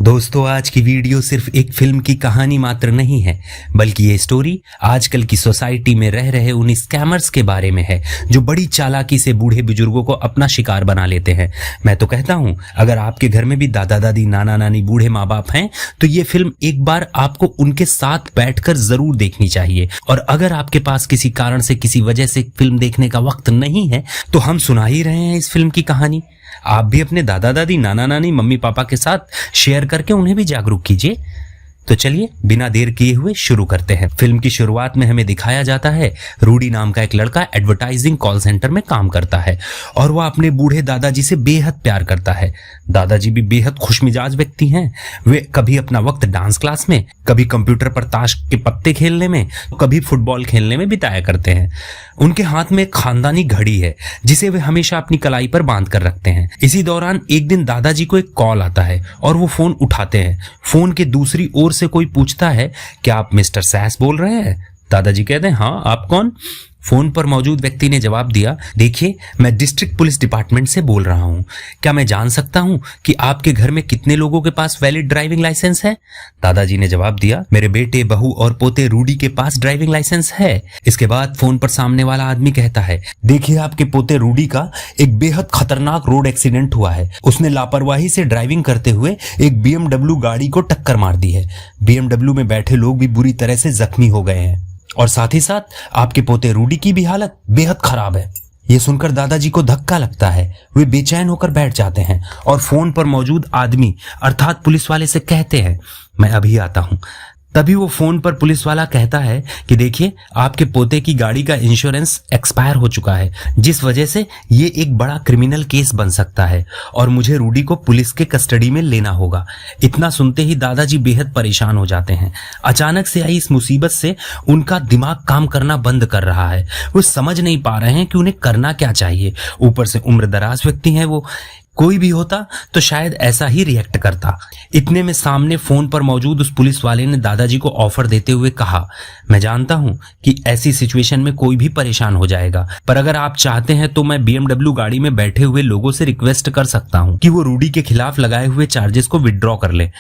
दोस्तों, आज की वीडियो सिर्फ एक फिल्म की कहानी मात्र नहीं है, बल्कि ये स्टोरी आजकल की सोसाइटी में रह रहे उन स्कैमर्स के बारे में है जो बड़ी चालाकी से बूढ़े बुजुर्गों को अपना शिकार बना लेते हैं। मैं तो कहता हूँ, अगर आपके घर में भी दादा दादी, नाना नानी, बूढ़े माँ बाप हैं तो ये फिल्म एक बार आपको उनके साथ बैठकर जरूर देखनी चाहिए। और अगर आपके पास किसी कारण से, किसी वजह से फिल्म देखने का वक्त नहीं है, तो हम सुना ही रहे हैं इस फिल्म की कहानी। आप भी अपने दादा दादी, नाना नानी, मम्मी पापा के साथ शेयर करके उन्हें भी जागरूक कीजिए। तो चलिए बिना देर किए हुए शुरू करते हैं। फिल्म की शुरुआत में हमें दिखाया जाता है रूडी नाम का एक लड़का एडवर्टाइजिंग कॉल सेंटर में काम करता है और वह अपने बूढ़े दादाजी से बेहद प्यार करता है। दादाजी भी बेहद खुशमिजाज व्यक्ति हैं। वे कभी अपना वक्त डांस क्लास में, कभी कंप्यूटर पर ताश के पत्ते खेलने में, कभी फुटबॉल खेलने में बिताया करते हैं। उनके हाथ में एक खानदानी घड़ी है जिसे वे हमेशा अपनी कलाई पर बांध कर रखते हैं। इसी दौरान एक दिन दादाजी को एक कॉल आता है और वो फोन उठाते हैं। फोन के दूसरी ओर से कोई पूछता है, क्या आप मिस्टर सैस बोल रहे हैं? दादाजी कहते हैं, हाँ, आप कौन? फोन पर मौजूद व्यक्ति ने जवाब दिया, देखिए, मैं डिस्ट्रिक्ट पुलिस डिपार्टमेंट से बोल रहा हूँ। क्या मैं जान सकता हूँ कि आपके घर में कितने लोगों के पास वैलिड ड्राइविंग लाइसेंस है? दादाजी ने जवाब दिया, मेरे बेटे, बहू और पोते रूडी के पास ड्राइविंग लाइसेंस है। इसके बाद फोन पर सामने वाला आदमी कहता है, देखिए, आपके पोते रूडी का एक बेहद खतरनाक रोड एक्सीडेंट हुआ है। उसने लापरवाही से ड्राइविंग करते हुए एक BMW गाड़ी को टक्कर मार दी है। BMW में बैठे लोग भी बुरी तरह से जख्मी हो गए हैं और साथ ही साथ आपके पोते रूडी की भी हालत बेहद खराब है। ये सुनकर दादाजी को धक्का लगता है। वे बेचैन होकर बैठ जाते हैं और फोन पर मौजूद आदमी अर्थात पुलिस वाले से कहते हैं, मैं अभी आता हूं। तभी वो फोन पर पुलिस वाला कहता है कि देखिए, आपके पोते की गाड़ी का इंश्योरेंस एक्सपायर हो चुका है, जिस वजह से ये एक बड़ा क्रिमिनल केस बन सकता है और मुझे रूडी को पुलिस के कस्टडी में लेना होगा। इतना सुनते ही दादाजी बेहद परेशान हो जाते हैं। अचानक से आई इस मुसीबत से उनका दिमाग काम करना बंद कर रहा है। वो समझ नहीं पा रहे हैं कि उन्हें करना क्या चाहिए। ऊपर से उम्रदराज व्यक्ति हैं वो। कोई भी होता तो शायद ऐसा ही रिएक्ट करता। इतने में सामने फोन पर मौजूद उस पुलिस वाले ने दादाजी को ऑफर देते हुए कहा, मैं जानता हूं कि ऐसी सिचुएशन में कोई भी परेशान हो जाएगा, पर अगर आप चाहते हैं तो मैं BMW गाड़ी में बैठे हुए लोगों से रिक्वेस्ट कर सकता हूं कि वो रूडी के खिलाफ लगाए हुए चार्जेस को विड्रॉ कर ले।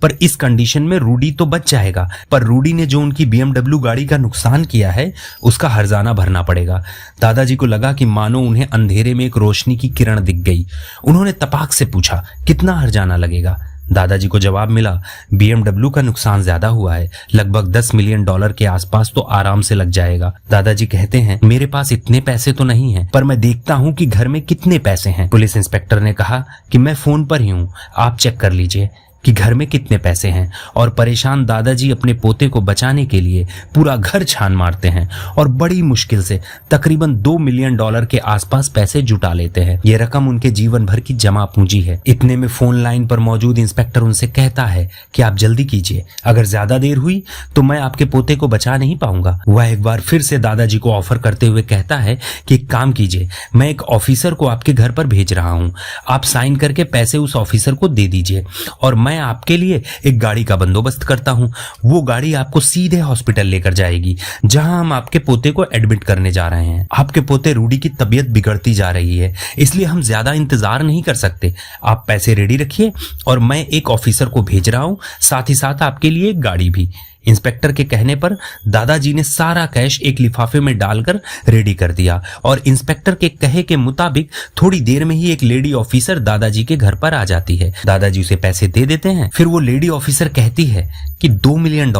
पर इस कंडीशन में रूडी तो बच जाएगा, पर रूडी ने जो उनकी BMW गाड़ी का नुकसान किया है उसका हर्जाना भरना पड़ेगा। दादाजी को लगा कि मानो उन्हें अंधेरे में एक रोशनी की किरण दिख गई। उन्होंने तपाक से पूछा, कितना हर्जाना लगेगा? दादाजी को जवाब मिला, BMW का नुकसान ज्यादा हुआ है, लगभग $10 मिलियन के आसपास तो आराम से लग जाएगा। दादाजी कहते हैं, मेरे पास इतने पैसे तो नहीं हैं, पर मैं देखता हूं कि घर में कितने पैसे हैं। पुलिस इंस्पेक्टर ने कहा कि मैं फोन पर ही हूं, आप चेक कर लीजिए कि घर में कितने पैसे हैं। और परेशान दादाजी अपने पोते को बचाने के लिए पूरा घर छान मारते हैं और बड़ी मुश्किल से तकरीबन $2 मिलियन के आसपास पैसे जुटा लेते हैं। ये रकम उनके जीवन भर की जमा पूंजी है। इतने में फोन लाइन पर मौजूद इंस्पेक्टर उनसे कहता है कि आप जल्दी कीजिए, अगर ज्यादा देर हुई तो मैं आपके पोते को बचा नहीं पाऊंगा। वह एक बार फिर से दादाजी को ऑफर करते हुए कहता है कि एक काम कीजिए, मैं एक ऑफिसर को आपके घर पर भेज रहा हूं, आप साइन करके पैसे उस ऑफिसर को दे दीजिए और मैं आपके लिए एक गाड़ी का बंदोबस्त करता हूं। वो गाड़ी आपको सीधे हॉस्पिटल लेकर जाएगी जहां हम आपके पोते को एडमिट करने जा रहे हैं। आपके पोते रूडी की तबीयत बिगड़ती जा रही है, इसलिए हम ज्यादा इंतजार नहीं कर सकते। आप पैसे रेडी रखिए और मैं एक ऑफिसर को भेज रहा हूं, साथ ही साथ आपके लिए एक गाड़ी भी। इंस्पेक्टर के कहने पर दादाजी ने सारा कैश एक लिफाफे में डालकर रेडी कर दिया और इंस्पेक्टर के कहे के मुताबिक थोड़ी देर में ही एक लेडी ऑफिसर दादाजी के घर पर आ जाती है। दादाजी उसे पैसे दे देते हैं। फिर वो लेडी ऑफिसर कहती है कि $2 मिलियन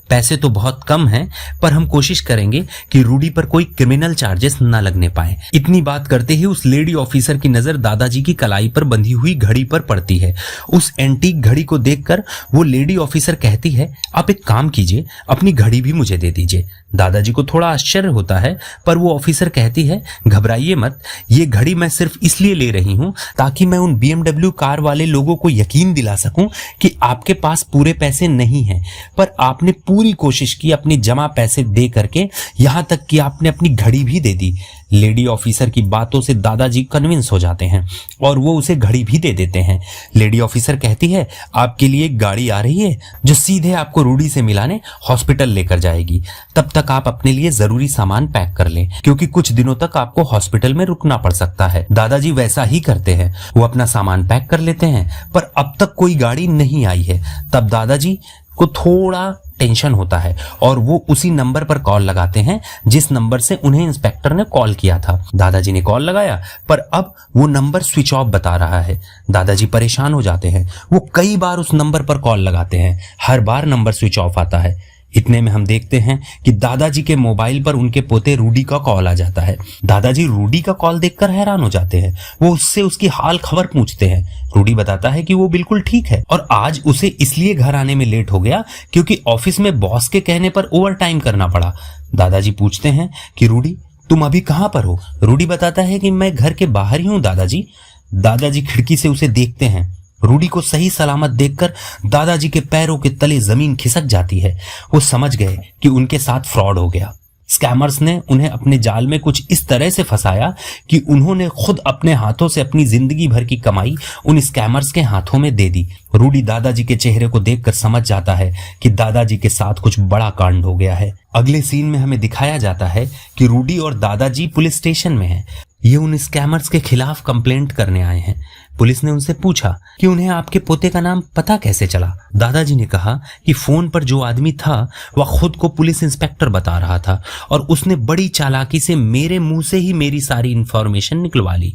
पैसे तो बहुत कम हैं, पर हम कोशिश करेंगे कि रूडी पर कोई क्रिमिनल चार्जेस न लगने पाए। इतनी बात करते ही उस लेडी ऑफिसर की नजर दादाजी की कलाई पर बंधी हुई घड़ी पर पड़ती है। उस एंटीक घड़ी को देखकर वो लेडी ऑफिसर कहती है, आप एक काम कीजिए, अपनी घड़ी भी मुझे दे दीजिए। दादाजी को थोड़ा आश्चर्य होता है, पर वो ऑफिसर कहती है, घबराइए मत, ये घड़ी मैं सिर्फ इसलिए ले रही हूं ताकि मैं उन BMW कार वाले लोगों को यकीन दिला सकूं कि आपके पास पूरे पैसे नहीं हैं, पर आपने पूरी कोशिश की अपने जमा पैसे दे करके, यहां तक कि आपने अपनी घड़ी भी दे दी। लेडी ऑफिसर की बातों से दादाजी कन्विंस हो जाते हैं और वो उसे घड़ी भी दे देते हैं। लेडी ऑफिसर कहती है, आपके लिए एक गाड़ी आ रही है जो सीधे आपको रूडी से मिलाने हॉस्पिटल लेकर जाएगी। तब तक आप अपने लिए जरूरी सामान पैक कर लें, क्योंकि कुछ दिनों तक आपको हॉस्पिटल में रुकना पड़ सकता है। दादाजी वैसा ही करते हैं, वो अपना सामान पैक कर लेते हैं, पर अब तक कोई गाड़ी नहीं आई है। तब दादाजी को थोड़ा टेंशन होता है और वो उसी नंबर पर कॉल लगाते हैं जिस नंबर से उन्हें इंस्पेक्टर ने कॉल किया था। दादाजी ने कॉल लगाया, पर अब वो नंबर स्विच ऑफ बता रहा है। दादाजी परेशान हो जाते हैं। वो कई बार उस नंबर पर कॉल लगाते हैं, हर बार नंबर स्विच ऑफ आता है। इतने में हम देखते हैं कि दादाजी के मोबाइल पर उनके पोते रूडी का कॉल आ जाता है। दादाजी रूडी का कॉल देखकर हैरान हो जाते हैं। वो उससे उसकी हाल खबर पूछते हैं। रूडी बताता है कि वो बिल्कुल ठीक है और आज उसे इसलिए घर आने में लेट हो गया क्योंकि ऑफिस में बॉस के कहने पर ओवर टाइम करना पड़ा। दादाजी पूछते हैं कि रूडी, तुम अभी कहाँ पर हो? रूडी बताता है कि मैं घर के बाहर ही हूँ दादाजी। दादाजी खिड़की से उसे देखते हैं। रूडी को सही सलामत देखकर दादाजी के पैरों के तले जमीन खिसक जाती है। वो समझ गए कि उनके साथ फ्रॉड हो गया। स्कैमर्स ने उन्हें अपने जाल में कुछ इस तरह से फंसाया कि उन्होंने खुद अपने हाथों से अपनी जिंदगी भर की कमाई उन स्कैमर्स के हाथों में दे दी। रूडी दादाजी के चेहरे को देखकर समझ जाता है कि दादाजी के साथ कुछ बड़ा कांड हो गया है। अगले सीन में हमें दिखाया जाता है कि रूडी और दादाजी पुलिस स्टेशन में हैं। ये उन स्कैमर्स के खिलाफ कंप्लेंट करने आए हैं। पुलिस ने उनसे पूछा कि उन्हें आपके पोते का नाम पता कैसे चला। दादाजी ने कहा कि फोन पर जो आदमी था वह खुद को पुलिस इंस्पेक्टर बता रहा था और उसने बड़ी चालाकी से मेरे मुंह से ही मेरी सारी इंफॉर्मेशन निकलवा ली।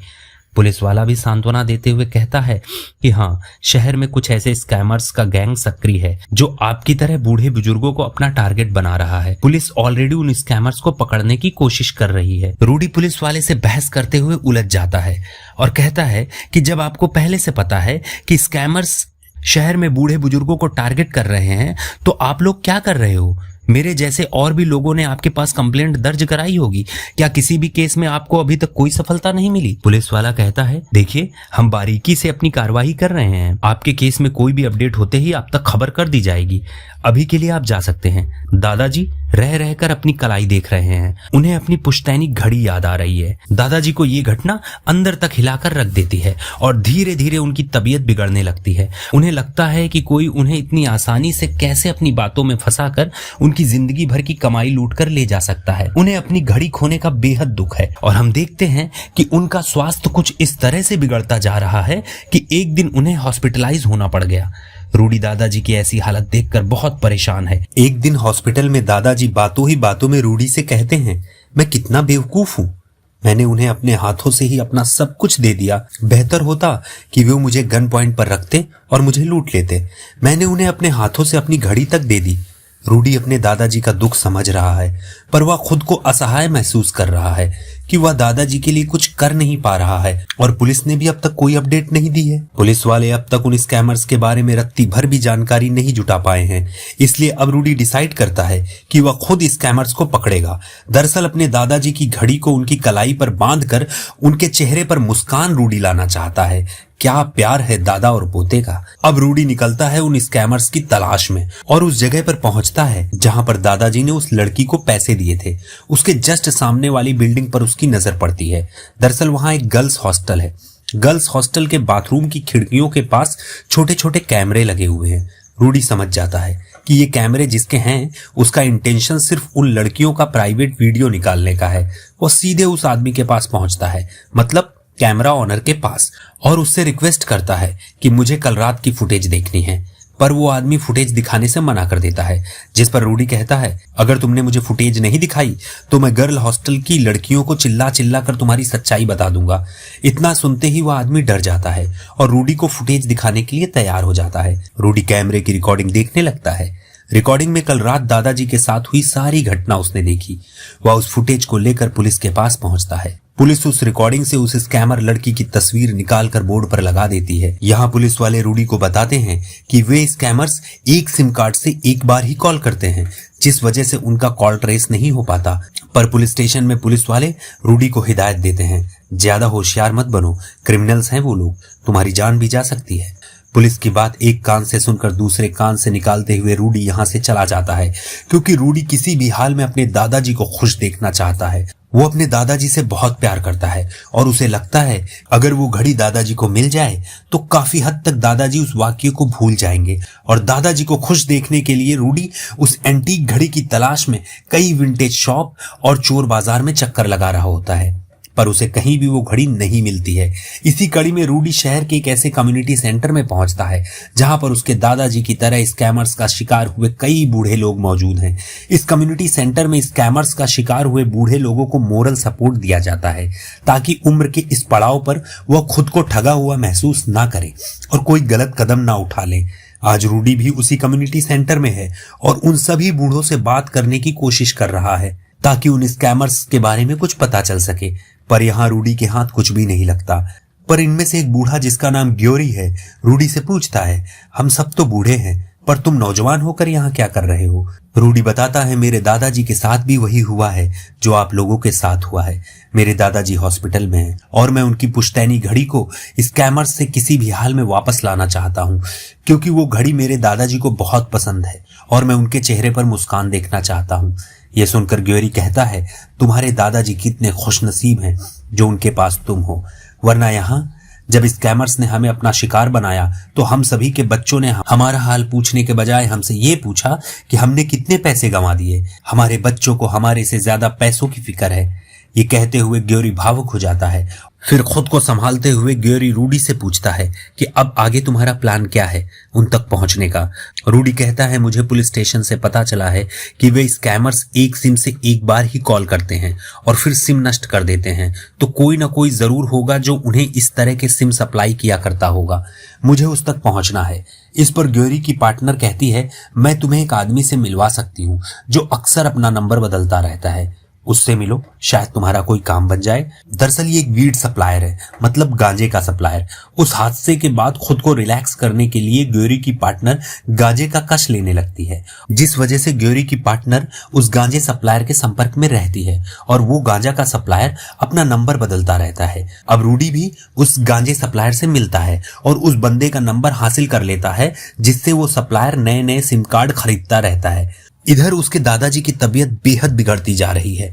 पुलिस वाला भी सांत्वना देते हुए कहता है कि हाँ, शहर में कुछ ऐसे स्कैमर्स का गैंग सक्रिय है जो आपकी तरह बूढ़े बुजुर्गों को अपना टारगेट बना रहा है। पुलिस ऑलरेडी उन स्कैमर्स को पकड़ने की कोशिश कर रही है। रूडी पुलिस वाले से बहस करते हुए उलझ जाता है और कहता है कि जब आपको पहले से पता है कि स्कैमर्स शहर में बूढ़े बुजुर्गों को टारगेट कर रहे हैं तो आप लोग क्या कर रहे हो? मेरे जैसे और भी लोगों ने आपके पास कंप्लेंट दर्ज कराई होगी। क्या किसी भी केस में आपको अभी तक कोई सफलता नहीं मिली? पुलिस वाला कहता है, देखिए, हम बारीकी से अपनी कार्रवाई कर रहे हैं। आपके केस में कोई भी अपडेट होते ही आप तक खबर कर दी जाएगी। अभी के लिए आप जा सकते हैं। दादाजी रह रहकर अपनी कलाई देख रहे हैं। उन्हें अपनी पुश्तैनी घड़ी याद आ रही है। दादाजी को ये घटना अंदर तक हिलाकर रख देती है और धीरे धीरे उनकी तबीयत बिगड़ने लगती है। उन्हें लगता है कि कोई उन्हें इतनी आसानी से कैसे अपनी बातों में फंसाकर उनकी जिंदगी भर की कमाई लूट कर ले जा सकता है। उन्हें अपनी घड़ी खोने का बेहद दुख है और हम देखते हैं कि उनका स्वास्थ्य कुछ इस तरह से बिगड़ता जा रहा है कि एक दिन उन्हें हॉस्पिटलाइज होना पड़ गया। रूडी दादाजी की ऐसी हालत देखकर बहुत परेशान है। एक दिन हॉस्पिटल में दादाजी बातों ही बातों में रूडी से कहते हैं, मैं कितना बेवकूफ हूँ, मैंने उन्हें अपने हाथों से ही अपना सब कुछ दे दिया। बेहतर होता कि वे मुझे गन पॉइंट पर रखते और मुझे लूट लेते। मैंने उन्हें अपने हाथों से अपनी घड़ी तक दे दी। रूडी अपने दादाजी का दुख समझ रहा है, पर वह खुद को असहाय महसूस कर रहा है कि वह दादाजी के लिए कुछ कर नहीं पा रहा है और पुलिस ने भी अब तक कोई अपडेट नहीं दी है। पुलिस वाले अब तक उन स्कैमर्स के बारे में रत्ती भर भी जानकारी नहीं जुटा पाए हैं। इसलिए अब रूडी डिसाइड करता है कि वह खुद स्कैमर्स को पकड़ेगा। दरअसल अपने दादाजी की घड़ी को उनकी कलाई पर बांधकर उनके चेहरे पर मुस्कान रूडी लाना चाहता है। क्या प्यार है दादा और पोते का। अब रूडी निकलता है उन स्कैमर्स की तलाश में और उस जगह पर पहुंचता है जहां पर दादाजी ने उस लड़की को पैसे दिए थे। उसके जस्ट सामने वाली बिल्डिंग पर उसकी नजर पड़ती है। दरअसल वहां एक गर्ल्स हॉस्टल है। गर्ल्स हॉस्टल के बाथरूम की खिड़कियों के पास छोटे छोटे कैमरे लगे हुए हैं। रूडी समझ जाता है कि ये कैमरे जिसके हैं उसका इंटेंशन सिर्फ उन लड़कियों का प्राइवेट वीडियो निकालने का है। वो सीधे उस आदमी के पास पहुंचता है, मतलब कैमरा ऑनर के पास, और उससे रिक्वेस्ट करता है कि मुझे कल रात की फुटेज देखनी है। पर वो आदमी फुटेज दिखाने से मना कर देता है, जिस पर रूडी कहता है, अगर तुमने मुझे फुटेज नहीं दिखाई तो मैं गर्ल हॉस्टल की लड़कियों को चिल्ला चिल्ला कर तुम्हारी सच्चाई बता दूंगा। इतना सुनते ही वह आदमी डर जाता है और रूडी को फुटेज दिखाने के लिए तैयार हो जाता है। रूडी कैमरे की रिकॉर्डिंग देखने लगता है। रिकॉर्डिंग में कल रात दादाजी के साथ हुई सारी घटना उसने देखी। वह उस फुटेज को लेकर पुलिस के पास पहुंचता है। पुलिस उस रिकॉर्डिंग से उस स्कैमर लड़की की तस्वीर निकालकर बोर्ड पर लगा देती है। यहाँ पुलिस वाले रूडी को बताते हैं कि वे स्कैमर्स एक सिम कार्ड से एक बार ही कॉल करते हैं, जिस वजह से उनका कॉल ट्रेस नहीं हो पाता। पर पुलिस स्टेशन में पुलिस वाले रूडी को हिदायत देते हैं, ज्यादा होशियार मत बनो, क्रिमिनल्स हैं वो लोग, तुम्हारी जान भी जा सकती है। पुलिस की बात एक कान से सुनकर दूसरे कान से निकालते हुए रूडी यहाँ से चला जाता है, क्योंकि रूडी किसी भी हाल में अपने दादाजी को खुश देखना चाहता है। वो अपने दादाजी से बहुत प्यार करता है और उसे लगता है अगर वो घड़ी दादाजी को मिल जाए तो काफी हद तक दादाजी उस वाक्य को भूल जाएंगे। और दादाजी को खुश देखने के लिए रूडी उस एंटीक घड़ी की तलाश में कई विंटेज शॉप और चोर बाजार में चक्कर लगा रहा होता है, पर उसे कहीं भी वो घड़ी नहीं मिलती है। इसी कड़ी में रूडी शहर के एक ऐसे कम्युनिटी सेंटर में पहुंचता है जहां पर उसके दादाजी की तरह स्कैमर्स का शिकार हुए कई बूढ़े लोग मौजूद हैं। इस कम्युनिटी सेंटर में स्कैमर्स का शिकार हुए बूढ़े लोगों को मोरल सपोर्ट दिया जाता है ताकि उम्र के इस पड़ाव पर वह खुद को ठगा हुआ महसूस ना करे और कोई गलत कदम ना उठा ले। आज रूडी भी उसी कम्युनिटी सेंटर में है और उन सभी बूढ़ों से बात करने की कोशिश कर रहा है ताकि उन स्कैमर्स के बारे में कुछ पता चल सके, पर यहाँ रूडी के हाथ कुछ भी नहीं लगता। पर इनमें से एक बूढ़ा जिसका नाम ग्योरी है रूडी से पूछता है, हम सब तो बूढ़े हैं पर तुम नौजवान होकर यहाँ क्या कर रहे हो? रूडी बताता है, मेरे दादाजी के साथ भी वही हुआ है जो आप लोगों के साथ हुआ है। मेरे दादाजी हॉस्पिटल में हैं और मैं उनकी पुश्तैनी घड़ी को स्कैमर्स से किसी भी हाल में वापस लाना चाहता हूँ, क्योंकि वो घड़ी मेरे दादाजी को बहुत पसंद है और मैं उनके चेहरे पर मुस्कान देखना चाहता हूँ। यह सुनकर ग्योरी कहता है, तुम्हारे दादाजी कितने खुशनसीब हैं जो उनके पास तुम हो, वरना यहाँ जब स्कैमर्स ने हमें अपना शिकार बनाया तो हम सभी के बच्चों ने हमारा हाल पूछने के बजाय हमसे ये पूछा कि हमने कितने पैसे गंवा दिए। हमारे बच्चों को हमारे से ज्यादा पैसों की फिक्र है। ये कहते हुए ग्योरी भावुक हो जाता है। फिर खुद को संभालते हुए ग्योरी रूडी से पूछता है कि अब आगे तुम्हारा प्लान क्या है उन तक पहुंचने का? रूडी कहता है, मुझे पुलिस स्टेशन से पता चला है कि वे स्कैमर्स एक सिम से एक बार ही कॉल करते हैं और फिर सिम नष्ट कर देते हैं, तो कोई ना कोई जरूर होगा जो उन्हें इस तरह के सिम सप्लाई किया करता होगा। मुझे उस तक पहुंचना है। इस पर ग्योरी की पार्टनर कहती है, मैं तुम्हें एक आदमी से मिलवा सकती हूँ जो अक्सर अपना नंबर बदलता रहता है, उससे मिलो, शायद तुम्हारा कोई काम बन जाए। दरअसल ये एक वीड सप्लायर है, मतलब गांजे का सप्लायर। उस हादसे के बाद खुद को रिलैक्स करने के लिए ग्योरी की पार्टनर गांजे का कश लेने लगती है, जिस वजह से ग्योरी की पार्टनर उस गांजे सप्लायर के संपर्क में रहती है और वो गांजा का सप्लायर अपना नंबर बदलता रहता है। अब रूडी भी उस गांजे सप्लायर से मिलता है और उस बंदे का नंबर हासिल कर लेता है, जिससे वो सप्लायर नए नए सिम कार्ड खरीदता रहता है। इधर उसके दादाजी की तबीयत बेहद बिगड़ती जा रही है।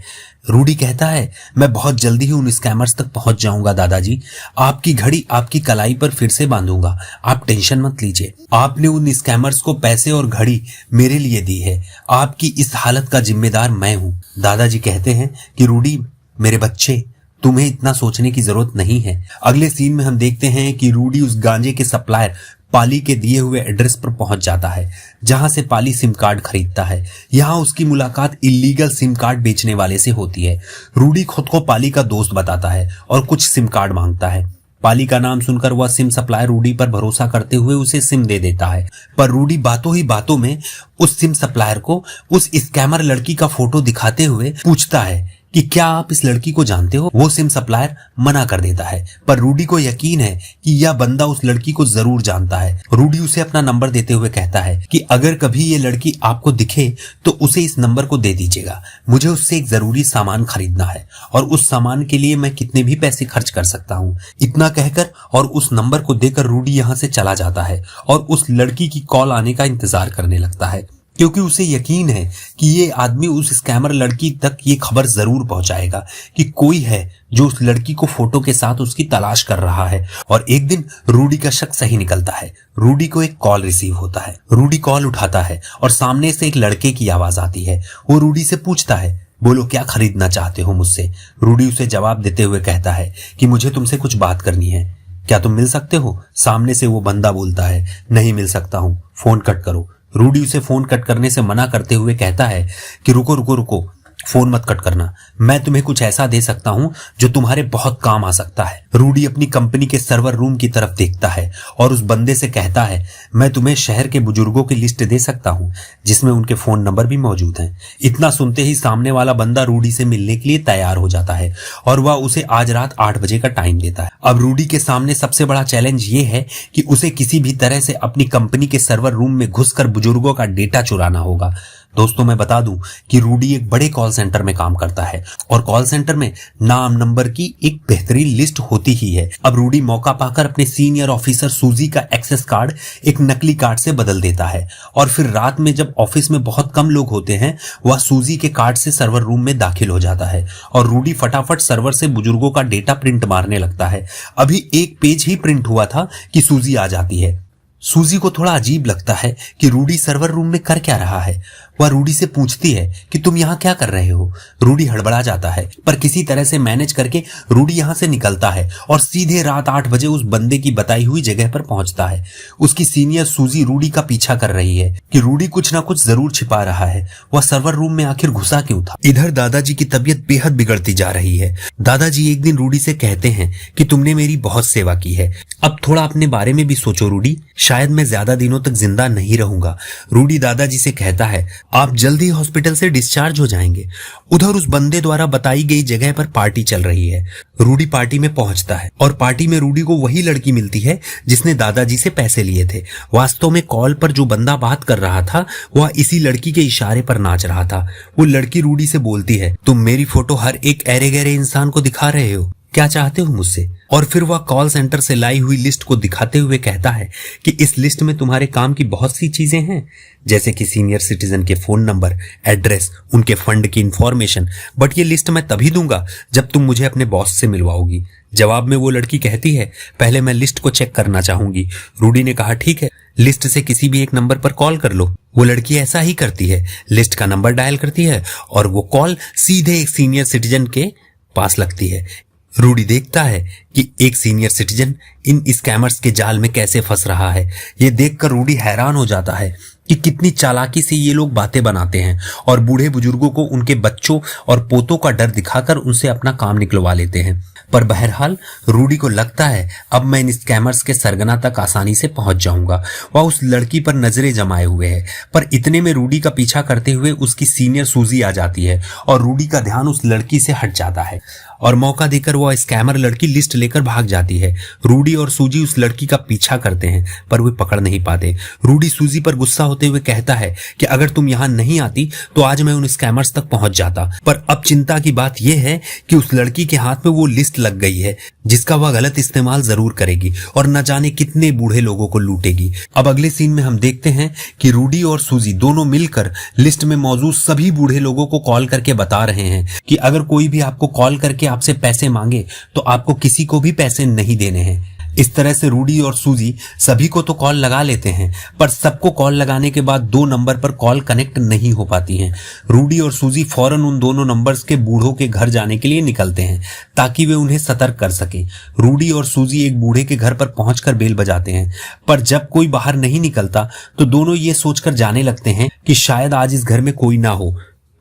रूडी कहता है, मैं बहुत जल्दी ही उन स्कैमर्स तक पहुंच जाऊंगा दादाजी। आपकी घड़ी आपकी कलाई पर फिर से बांधूंगा, आप टेंशन मत लीजिए। आपने उन स्कैमर्स को पैसे और घड़ी मेरे लिए दी है, आपकी इस हालत का जिम्मेदार मैं हूं। दादाजी कहते हैं कि रूडी मेरे बच्चे, तुम्हें इतना सोचने की जरूरत नहीं है। अगले सीन में हम देखते हैं कि रूडी उस गांजे के सप्लायर पाली के दिए हुए एड्रेस पर पहुंच जाता है, जहां से पाली सिम कार्ड खरीदता है। यहां उसकी मुलाकात इलीगल सिम कार्ड बेचने वाले से होती है। रूडी खुद को पाली का दोस्त बताता है और कुछ सिम कार्ड मांगता है। पाली का नाम सुनकर वह सिम सप्लायर रूडी पर भरोसा करते हुए उसे सिम दे देता है, पर रूडी बातों ही बातों में उस सिम सप्लायर को उस स्कैमर लड़की का फोटो दिखाते हुए पूछता है कि क्या आप इस लड़की को जानते हो? वो सिम सप्लायर मना कर देता है, पर रूडी को यकीन है कि यह बंदा उस लड़की को जरूर जानता है। रूडी उसे अपना नंबर देते हुए कहता है कि अगर कभी ये लड़की आपको दिखे तो उसे इस नंबर को दे दीजिएगा। मुझे उससे एक जरूरी सामान खरीदना है और उस सामान के लिए मैं कितने भी पैसे खर्च कर सकता हूँ। इतना कहकर और उस नंबर को देकर रूडी यहाँ से चला जाता है और उस लड़की की कॉल आने का इंतजार करने लगता है, क्योंकि उसे यकीन है कि ये आदमी उस स्कैमर लड़की तक ये खबर जरूर पहुंचाएगा कि कोई है जो उस लड़की को फोटो के साथ उसकी तलाश कर रहा है। और एक दिन रूडी का शक सही निकलता है। रूडी को एक कॉल रिसीव होता है। रूडी कॉल उठाता है और सामने से एक लड़के की आवाज आती है। वो रूडी से पूछता है, बोलो क्या खरीदना चाहते हो मुझसे? रूडी उसे जवाब देते हुए कहता है कि मुझे तुमसे कुछ बात करनी है, क्या तुम मिल सकते हो? सामने से वो बंदा बोलता है, नहीं मिल सकता हूं, फोन कट करो। रूडी उसे फोन कट करने से मना करते हुए कहता है कि रुको रुको रुको, फोन मत कट करना, मैं तुम्हें कुछ ऐसा दे सकता हूं जो तुम्हारे बहुत काम आ सकता है। रूडी अपनी कंपनी के सर्वर रूम की तरफ देखता है और उस बंदे से कहता है, मैं तुम्हें शहर के बुजुर्गों की लिस्ट दे सकता हूं जिसमें उनके फोन नंबर भी मौजूद हैं। इतना सुनते ही सामने वाला बंदा रूडी से मिलने के लिए तैयार हो जाता है और वह उसे आज रात 8 बजे का टाइम देता है। अब रूडी के सामने सबसे बड़ा चैलेंज ये है कि उसे किसी भी तरह से अपनी कंपनी के सर्वर रूम में घुसकर बुजुर्गों का डेटा चुराना होगा। दोस्तों मैं बता दूं कि रूडी एक बड़े कॉल सेंटर में काम करता है और कॉल सेंटर में नाम नंबर की एक बेहतरीन लिस्ट होती ही है। अब रूडी मौका पाकर अपने सीनियर ऑफिसर सूजी का एक्सेस कार्ड एक नकली कार्ड से बदल देता है और फिर रात में जब ऑफिस में बहुत कम लोग होते हैं वह सूजी के कार्ड से सर्वर रूम में दाखिल हो जाता है और रूडी फटाफट सर्वर से बुजुर्गों का डेटा प्रिंट मारने लगता है। अभी एक पेज ही प्रिंट हुआ था कि सूजी आ जाती है। सूजी को थोड़ा अजीब लगता है कि रूडी सर्वर रूम में कर क्या रहा है। वह रूडी से पूछती है कि तुम यहाँ क्या कर रहे हो। रूडी हड़बड़ा जाता है पर किसी तरह से मैनेज करके रूडी यहाँ से निकलता है और सीधे रात 8 बजे उस बंदे की बताई हुई जगह पर पहुंचता है। उसकी सीनियर सूजी रूडी का पीछा कर रही है कि रूडी कुछ ना कुछ जरूर छिपा रहा है। वह सर्वर रूम में आखिर घुसा क्यों था। इधर दादाजी की तबीयत बेहद बिगड़ती जा रही है। दादाजी एक दिन रूडी से कहते हैं कि तुमने मेरी बहुत सेवा की है, अब थोड़ा अपने बारे में भी सोचो रूडी, शायद मैं ज्यादा दिनों तक जिंदा नहीं रहूंगा। रूडी दादाजी से कहता है आप जल्दी हॉस्पिटल से डिस्चार्ज हो जाएंगे। उधर उस बंदे द्वारा बताई गई जगह पर पार्टी चल रही है। रूडी पार्टी में पहुंचता है और पार्टी में रूडी को वही लड़की मिलती है जिसने दादाजी से पैसे लिए थे। वास्तव में कॉल पर जो बंदा बात कर रहा था वह इसी लड़की के इशारे पर नाच रहा था। वो लड़की रूडी से बोलती है तुम मेरी फोटो हर एक ऐरे गहरे इंसान को दिखा रहे हो, क्या चाहते हो मुझसे। और फिर वह कॉल सेंटर से लाई हुई लिस्ट को दिखाते हुए कहता है कि इस लिस्ट में तुम्हारे काम की बहुत सी चीजें हैं, जैसे कि सीनियर सिटीजन के फोन नंबर, एड्रेस, उनके फंड की इंफॉर्मेशन, बट ये लिस्ट मैं तभी दूंगा जब तुम मुझे अपने बॉस से मिलवाओगी। जवाब में वो लड़की कहती है पहले मैं लिस्ट को चेक करना चाहूंगी। रूडी ने कहा ठीक है, लिस्ट से किसी भी एक नंबर पर कॉल कर लो। वो लड़की ऐसा ही करती है, लिस्ट का नंबर डायल करती है और वो कॉल सीधे एक सीनियर सिटीजन के पास लगती है। रूडी देखता है कि एक सीनियर सिटीजन इन स्कैमर्स के जाल में कैसे फंस रहा है। ये देखकर रूडी हैरान हो जाता है कि कितनी चालाकी से ये लोग बातें बनाते हैं और बूढ़े बुजुर्गों को उनके बच्चों और पोतों का डर दिखाकर उनसे अपना काम निकलवा लेते हैं। पर बहरहाल रूडी को लगता है अब मैं इन स्कैमर्स के सरगना तक आसानी से पहुंच जाऊंगा। वह उस लड़की पर नजरें जमाए हुए है, पर इतने में रूडी का पीछा करते हुए उसकी सीनियर सूजी आ जाती है और रूडी का ध्यान उस लड़की से हट जाता है और मौका देकर वह स्कैमर लड़की लिस्ट लेकर भाग जाती है। रूडी और सूजी उस लड़की का पीछा करते हैं पर वे पकड़ नहीं पाते। रूडी सूजी पर गुस्सा होते हुए कहता है कि अगर तुम यहाँ नहीं आती तो आज मैं उन स्कैमर्स तक पहुंच जाता। पर अब चिंता की बात यह है कि उस लड़की के हाथ में वो लिस्ट लग गई है जिसका वह गलत इस्तेमाल जरूर करेगी और न जाने कितने बूढ़े लोगों को लूटेगी। अब अगले सीन में हम देखते हैं कि रूडी और सूजी दोनों मिलकर लिस्ट में मौजूद सभी बूढ़े लोगों को कॉल करके बता रहे हैं कि अगर कोई भी आपको कॉल करके आपसे पैसे मांगे तो आपको किसी को भी पैसे नहीं देने हैं। इस तरह से रूडी और सूजी सभी को तो कॉल लगा लेते हैं पर सबको कॉल लगाने के बाद 2 नंबर पर कॉल कनेक्ट नहीं हो पाती हैं। रूडी और सूजी फौरन उन दोनों नंबर्स के बूढ़ों के घर जाने के लिए निकलते हैं ताकि वे उन्हें सतर्क कर सके। रूडी और सूजी एक बूढ़े के घर पर पहुंचकर बेल बजाते हैं पर जब कोई बाहर नहीं निकलता तो दोनों ये सोचकर जाने लगते हैं कि शायद आज इस घर में कोई ना हो।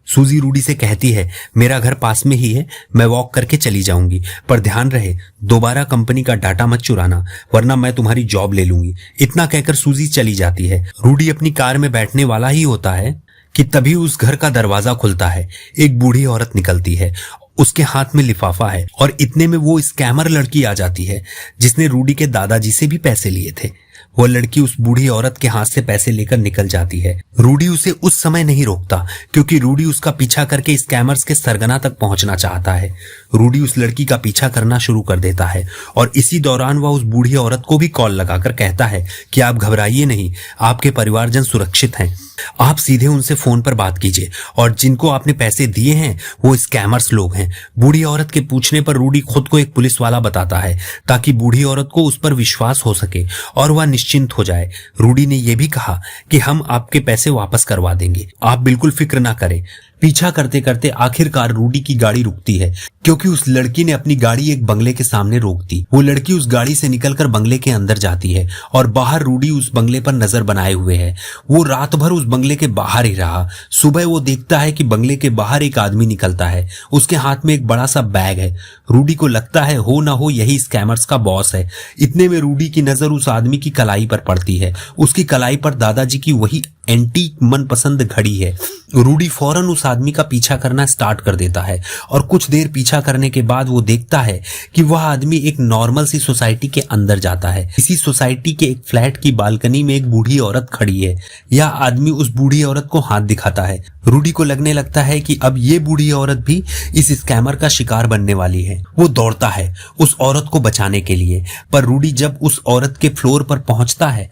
सूजी रूडी से कहती है मेरा घर पास में ही है, मैं वॉक करके चली जाऊंगी, पर ध्यान रहे दोबारा कंपनी का डाटा मत चुराना वरना मैं तुम्हारी जॉब ले लूंगी। इतना कहकर सूजी चली जाती है। रूडी अपनी कार में बैठने वाला ही होता है कि तभी उस घर का दरवाजा खुलता है। एक बूढ़ी औरत निकलती है, उसके हाथ में लिफाफा है और इतने में वो स्कैमर लड़की आ जाती है जिसने रूडी के दादाजी से भी पैसे लिए थे। वो लड़की उस बूढ़ी औरत के हाथ से पैसे लेकर निकल जाती है। रूडी उसे उस समय नहीं रोकता क्योंकि रूडी उसका पीछा करके स्कैमर्स के सरगना तक पहुंचना चाहता है। रूडी उस लड़की का पीछा करना शुरू कर देता है और इसी दौरान वह उस बूढ़ी औरत को भी कॉल लगाकर कहता है कि आप घबराइए नहीं, आपके परिवारजन सुरक्षित हैं, आप सीधे उनसे फोन पर बात कीजिए और जिनको आपने पैसे दिए हैं वो स्कैमर्स लोग हैं। बूढ़ी औरत के पूछने पर रूडी खुद को एक पुलिस वाला बताता है ताकि बूढ़ी औरत को उस पर विश्वास हो सके और वह निश्चिंत हो जाए। रूडी ने यह भी कहा कि हम आपके पैसे वापस करवा देंगे, आप बिल्कुल फिक्र ना करें। पीछा करते करते आखिरकार रूडी की गाड़ी रुकती है क्योंकि उस लड़की ने अपनी गाड़ी एक बंगले के सामने रोक दी। वो लड़की उस गाड़ी से निकलकर बंगले के अंदर जाती है और बाहर रूडी उस बंगले पर नजर बनाए हुए है। वो रात भर उस बंगले के बाहर ही रहा। सुबह वो देखता है कि बंगले के बाहर एक आदमी निकलता है, उसके हाथ में एक बड़ा सा बैग है। रूडी को लगता है हो ना हो यही स्कैमर्स का बॉस है। इतने में रूडी की नजर उस आदमी की कलाई पर पड़ती है। उसकी कलाई पर दादाजी की वही एंटीक मनपसंद घड़ी है। रूडी फौरन उस आदमी का पीछा करना स्टार्ट कर देता है और कुछ देर पीछा करने के बाद वो देखता है कि वह आदमी एक नॉर्मल सी सोसाइटी के अंदर जाता है। इसी सोसाइटी के एक फ्लैट की बालकनी में एक बूढ़ी औरत खड़ी है। यह आदमी उस बूढ़ी औरत को हाथ दिखाता है। रूडी को लगने लगता है कि अब ये बूढ़ी औरत भी इस स्कैमर का शिकार बनने वाली है। वो दौड़ता है उस औरत को बचाने के लिए, पर रूडी जब उस औरत के फ्लोर पर पहुंचता है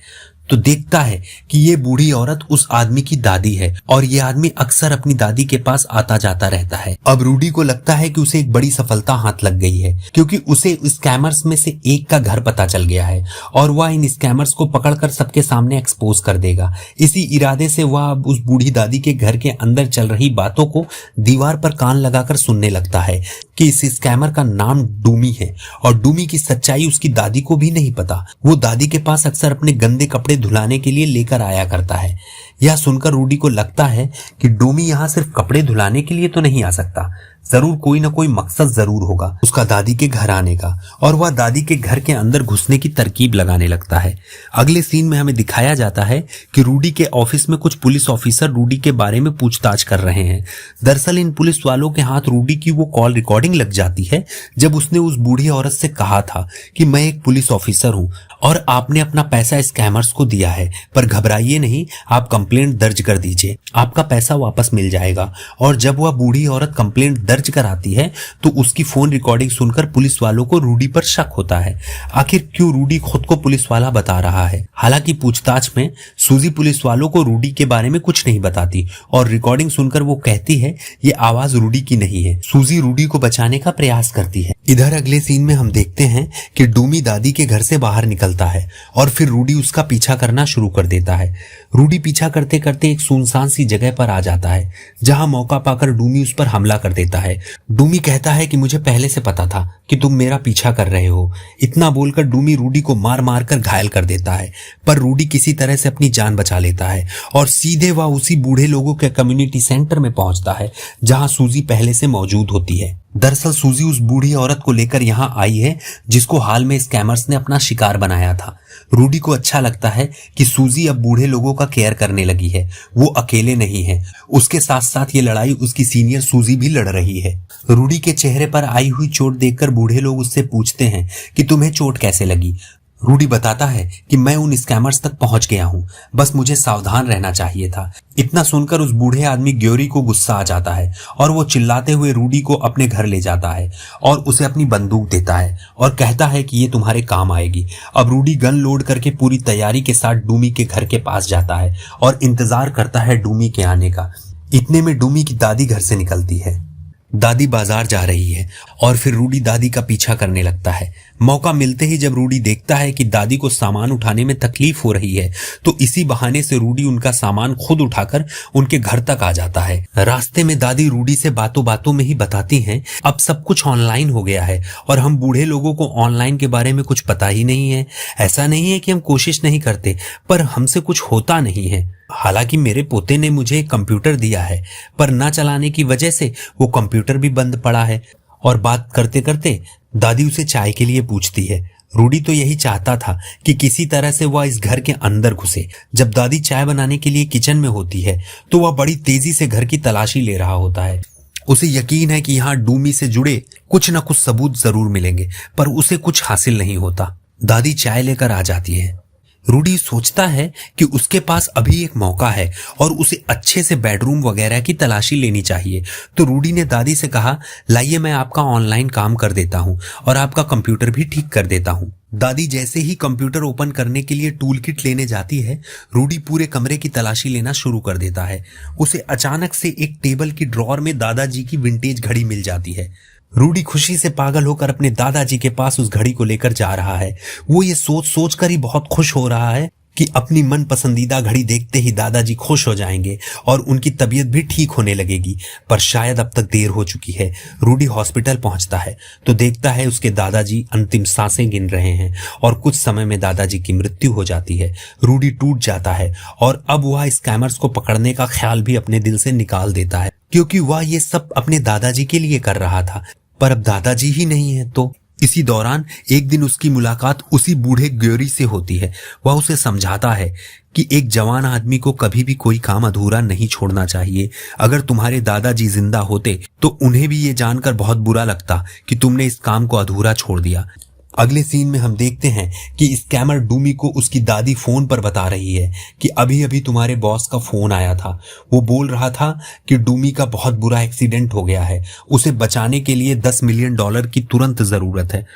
तो देखता है कि ये बूढ़ी औरत उस आदमी की दादी है और ये आदमी अक्सर अपनी दादी के पास आता जाता रहता है। अब रूडी को लगता है कि उसे एक बड़ी सफलता हाथ लग गई है, क्योंकि उसे स्कैमर्स में से एक का घर पता चल गया है और वह इन स्कैमर्स को पकड़कर सबके सामने एक्सपोज कर देगा। इसी इरादे से वह अब उस बूढ़ी दादी के घर के अंदर चल रही बातों को दीवार पर कान लगाकर सुनने लगता है कि इस स्कैमर का नाम डूमी है और डूमी की सच्चाई उसकी दादी को भी नहीं पता। वो दादी के पास अक्सर अपने गंदे कपड़े धुलाने के लिए लेकर आया करता है। यह सुनकर रूडी को लगता है कि डूमी यहाँ सिर्फ कपड़े धुलाने के लिए तो नहीं आ सकता, जरूर कोई ना कोई मकसद जरूर होगा उसका दादी के घर आने का, और वह दादी के घर के अंदर घुसने की तरकीब लगाने लगता है। अगले सीन में हमें दिखाया जाता है कि रूडी के ऑफिस में कुछ पुलिस ऑफिसर रूडी के बारे में पूछताछ कर रहे हैं। दरअसल इन पुलिस वालों के हाथ रूडी की वो कॉल रिकॉर्डिंग लग जाती है जब उसने उस बूढ़ी औरत से कहा था कि मैं एक पुलिस ऑफिसर हूं और आपने अपना पैसा स्कैमर्स को दिया है, पर घबराइए नहीं, आप कंप्लेंट दर्ज कर दीजिए, आपका पैसा वापस मिल जाएगा। और जब वह बूढ़ी औरत कंप्लेंट दर्ज कराती है तो उसकी फोन रिकॉर्डिंग सुनकर पुलिस वालों को रूडी पर शक होता है। आखिर क्यों रूडी खुद को पुलिस वाला बता रहा है? हालांकि पूछताछ में सूजी पुलिस वालों को रूडी के बारे में कुछ नहीं बताती और रिकॉर्डिंग सुनकर वो कहती है ये आवाज रूडी की नहीं है। सूजी रूडी को बचाने का प्रयास करती है। इधर अगले सीन में हम देखते हैं कि डूमी दादी के घर से बाहर निकलता है और फिर रूडी उसका पीछा करना शुरू कर देता है। रूडी पीछा करते करते एक सुनसान सी जगह पर आ जाता है जहां मौका पाकर डूमी उस पर हमला कर देता है। डूमी कहता है कि मुझे पहले से पता था कि तुम मेरा पीछा कर रहे हो। इतना बोलकर डूमी रूडी को मार मार कर घायल कर देता है, पर रूडी किसी तरह से अपनी जान बचा लेता है और सीधे वह उसी बूढ़े लोगों के कम्युनिटी सेंटर में पहुंचता है जहां सूजी पहले से मौजूद होती है। दरअसल सूजी उस बूढ़ी औरत को लेकर यहाँ आई है जिसको हाल में स्कैमर्स ने अपना शिकार बनाया था। रूडी को अच्छा लगता है कि सूजी अब बूढ़े लोगों का केयर करने लगी है, वो अकेले नहीं है। उसके साथ साथ ये लड़ाई उसकी सीनियर सूजी भी लड़ रही है। रूडी के चेहरे पर आई हुई चोट देखकर बूढ़े लोग उससे पूछते हैं कि तुम्हें चोट कैसे लगी। रूडी बताता है कि मैं उन स्कैमर्स तक पहुंच गया हूं, बस मुझे सावधान रहना चाहिए था। इतना सुनकर उस बूढ़े आदमी ग्योरी को गुस्सा आ जाता है और वो चिल्लाते हुए रूडी को अपने घर ले जाता है और उसे अपनी बंदूक देता है और कहता है कि ये तुम्हारे काम आएगी। अब रूडी गन लोड करके पूरी तैयारी के साथ डूमी के घर के पास जाता है और इंतजार करता है डूमी के आने का। इतने में डूमी की दादी घर से निकलती है। दादी बाजार जा रही है और फिर रूडी दादी का पीछा करने लगता है। मौका मिलते ही जब रूडी देखता है कि दादी को सामान उठाने में तकलीफ हो रही है तो इसी बहाने से रूडी उनका सामान खुद उठाकर उनके घर तक आ जाता है। रास्ते में दादी रूडी से बातों बातों में ही बताती हैं अब सब कुछ ऑनलाइन हो गया है और हम बूढ़े लोगों को ऑनलाइन के बारे में कुछ पता ही नहीं है। ऐसा नहीं है कि हम कोशिश नहीं करते, पर हमसे कुछ होता नहीं है। हालांकि मेरे पोते ने मुझे एक कंप्यूटर दिया है, पर ना चलाने की वजह से वो कंप्यूटर भी बंद पड़ा है। और बात करते करते दादी उसे चाय के लिए पूछती है। रूडी तो यही चाहता था कि किसी तरह से वह इस घर के अंदर घुसे। जब दादी चाय बनाने के लिए किचन में होती है तो वह बड़ी तेजी से घर की तलाशी ले रहा होता है। उसे यकीन है कि यहाँ डूमी से जुड़े कुछ न कुछ सबूत जरूर मिलेंगे, पर उसे कुछ हासिल नहीं होता। दादी चाय लेकर आ जाती है। रूडी सोचता है कि उसके पास अभी एक मौका है और उसे अच्छे से बेडरूम वगैरह की तलाशी लेनी चाहिए। तो रूडी ने दादी से कहा, लाइए मैं आपका ऑनलाइन काम कर देता हूँ और आपका कंप्यूटर भी ठीक कर देता हूँ। दादी जैसे ही कंप्यूटर ओपन करने के लिए टूल किट लेने जाती है, रूडी पूरे कमरे की तलाशी लेना शुरू कर देता है। उसे अचानक से एक टेबल की ड्रॉअर में दादाजी की विंटेज घड़ी मिल जाती है। रूडी खुशी से पागल होकर अपने दादाजी के पास उस घड़ी को लेकर जा रहा है। वो ये सोच सोच कर ही बहुत खुश हो रहा है कि अपनी मन पसंदीदा घड़ी देखते ही दादाजी खुश हो जाएंगे और उनकी तबीयत भी ठीक होने लगेगी। पर शायद अब तक देर हो चुकी है। रूडी हॉस्पिटल पहुंचता है तो देखता है उसके दादाजी अंतिम सांसें गिन रहे हैं और कुछ समय में दादाजी की मृत्यु हो जाती है। रूडी टूट जाता है और अब वह स्कैमर्स को पकड़ने का ख्याल भी अपने दिल से निकाल देता है, क्योंकि वह ये सब अपने दादाजी के लिए कर रहा था। पर अब दादाजी ही नहीं है तो इसी दौरान एक दिन उसकी मुलाकात उसी बूढ़े ग्योरी से होती है। वह उसे समझाता है कि एक जवान आदमी को कभी भी कोई काम अधूरा नहीं छोड़ना चाहिए। अगर तुम्हारे दादाजी जिंदा होते तो उन्हें भी ये जानकर बहुत बुरा लगता कि तुमने इस काम को अधूरा छोड़ दिया। अगले सीन में हम देखते हैं कि स्कैमर डूमी को उसकी दादी फोन पर बता रही है कि अभी अभी तुम्हारे बॉस का फोन आया था। वो बोल रहा था कि डूमी का बहुत बुरा एक्सीडेंट हो गया है, उसे बचाने के लिए $10 मिलियन की तुरंत जरूरत है।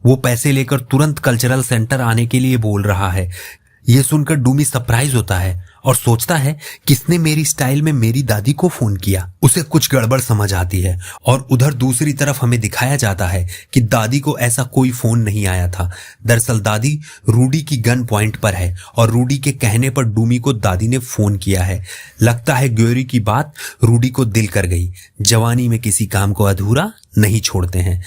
वो पैसे लेकर तुरंत कल्चरल सेंटर आने के लिए बोल रहा है। ये सुनकर डूमी सरप्राइज होता है और सोचता है किसने मेरी स्टाइल में मेरी दादी को फोन किया। उसे कुछ गड़बड़ समझ आती है और उधर दूसरी तरफ हमें दिखाया जाता है कि दादी को ऐसा कोई फोन नहीं आया था। दरअसल दादी रूडी की गन पॉइंट पर है और रूडी के कहने पर डूमी को दादी ने फोन किया है। लगता है ग्योरी की बात रूडी को दिल कर गई। जवानी में किसी काम को अधूरा नहीं छोड़ते हैं।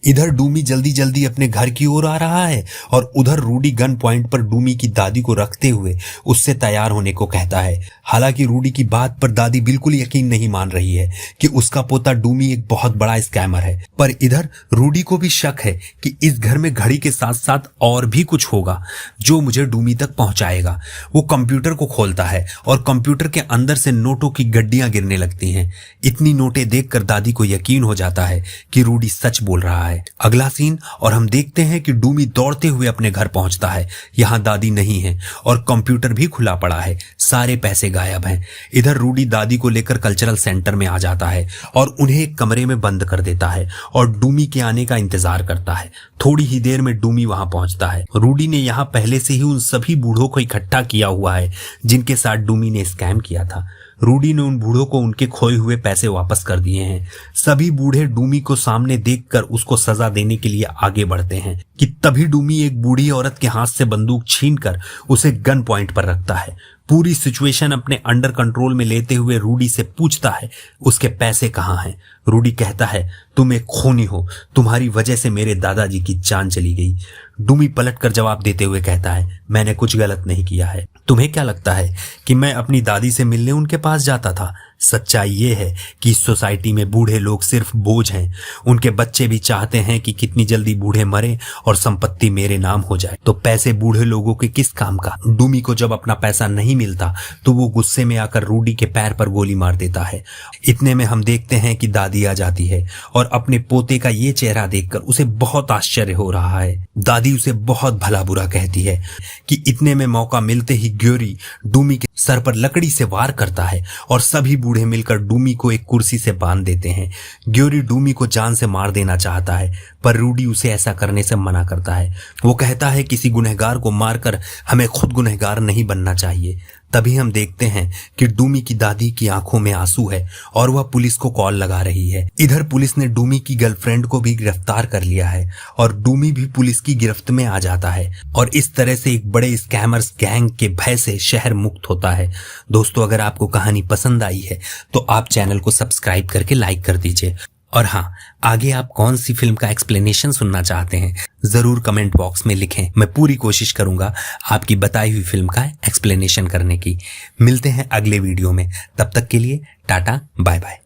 इधर डूमी जल्दी जल्दी अपने घर की ओर आ रहा है और उधर रूडी गन पॉइंट पर डूमी की दादी को रखते हुए उससे तैयार होने को कहता है। हालांकि रूडी की बात पर दादी बिल्कुल यकीन नहीं मान रही है कि उसका पोता डूमी एक बहुत बड़ा स्कैमर है। पर इधर रूडी को भी शक है कि इस घर में घड़ी के साथ साथ और भी कुछ होगा जो मुझे डूमी तक पहुंचाएगा। वो कंप्यूटर को खोलता है और कंप्यूटर के अंदर से नोटों की गड्डियां गिरने लगती हैं। इतनी नोटें देखकर दादी को यकीन हो जाता है कि रूडी सच बोल रहा है। अगला सीन और हम देखते हैं कि डूमी दौड़ते हुए अपने घर पहुंचता है। यहां दादी नहीं है और कंप्यूटर भी खुला पड़ा है, सारे पैसे गायब हैं। इधर रूडी दादी को लेकर कल्चरल सेंटर में आ जाता है और उन्हें एक कमरे में बंद कर देता है और डूमी के आने का इंतजार करता है। थोड़ी ही देर में डूमी वहां पहुंचता है। रूडी ने यहां पहले से ही उन सभी बूढ़ों को इकट्ठा किया हुआ है जिनके साथ डूमी ने स्कैम किया था। रूडी ने उन बूढ़ों को उनके खोए हुए पैसे वापस कर दिए हैं। सभी बूढ़े डूमी को सामने देखकर उसको सजा देने के लिए आगे बढ़ते हैं कि तभी डूमी एक बूढ़ी औरत के हाथ से बंदूक छीनकर उसे गन पॉइंट पर रखता है। पूरी सिचुएशन अपने अंडर कंट्रोल में लेते हुए रूडी से पूछता है उसके पैसे कहाँ हैं। रूडी कहता है तुम एक खूनी हो, तुम्हारी वजह से मेरे दादाजी की जान चली गई। डूमी पलटकर जवाब देते हुए कहता है मैंने कुछ गलत नहीं किया है। तुम्हें क्या लगता है कि मैं अपनी दादी से मिलने उनके पास जाता था? सच्चाई ये है कि इस सोसाइटी में बूढ़े लोग सिर्फ बोझ हैं। उनके बच्चे भी चाहते हैं कि कितनी जल्दी बूढ़े मरे और संपत्ति मेरे नाम हो जाए। तो पैसे बूढ़े लोगों के किस काम का? डूमी को जब अपना पैसा नहीं मिलता तो वो गुस्से में आकर रूडी के पैर पर गोली मार देता है। इतने में हम देखते हैं कि दादी आ जाती है और अपने पोते का ये चेहरा देखकर उसे बहुत आश्चर्य हो रहा है। दादी उसे बहुत भला बुरा कहती है कि इतने में मौका मिलते ही ग्योरी डूमी के सर पर लकड़ी से वार करता है और सभी बूढ़े मिलकर डूमी को एक कुर्सी से बांध देते हैं। ग्योरी डूमी को जान से मार देना चाहता है पर रूडी उसे ऐसा करने से मना करता है। वो कहता है किसी गुनहगार को मारकर हमें खुद गुनहगार नहीं बनना चाहिए। तभी हम देखते हैं कि डूमी की दादी की आंखों में आंसू है और वह पुलिस को कॉल लगा रही है। इधर पुलिस ने डूमी की गर्लफ्रेंड को भी गिरफ्तार कर लिया है और डूमी भी पुलिस की गिरफ्त में आ जाता है और इस तरह से एक बड़े स्कैमर्स गैंग के भय से शहर मुक्त होता है। दोस्तों अगर आपको कहानी पसंद आई है तो आप चैनल को सब्सक्राइब करके लाइक कर दीजिए। और हाँ, आगे आप कौन सी फिल्म का एक्सप्लेनेशन सुनना चाहते हैं जरूर कमेंट बॉक्स में लिखें। मैं पूरी कोशिश करूंगा आपकी बताई हुई फिल्म का एक्सप्लेनेशन करने की। मिलते हैं अगले वीडियो में, तब तक के लिए टाटा बाय बाय।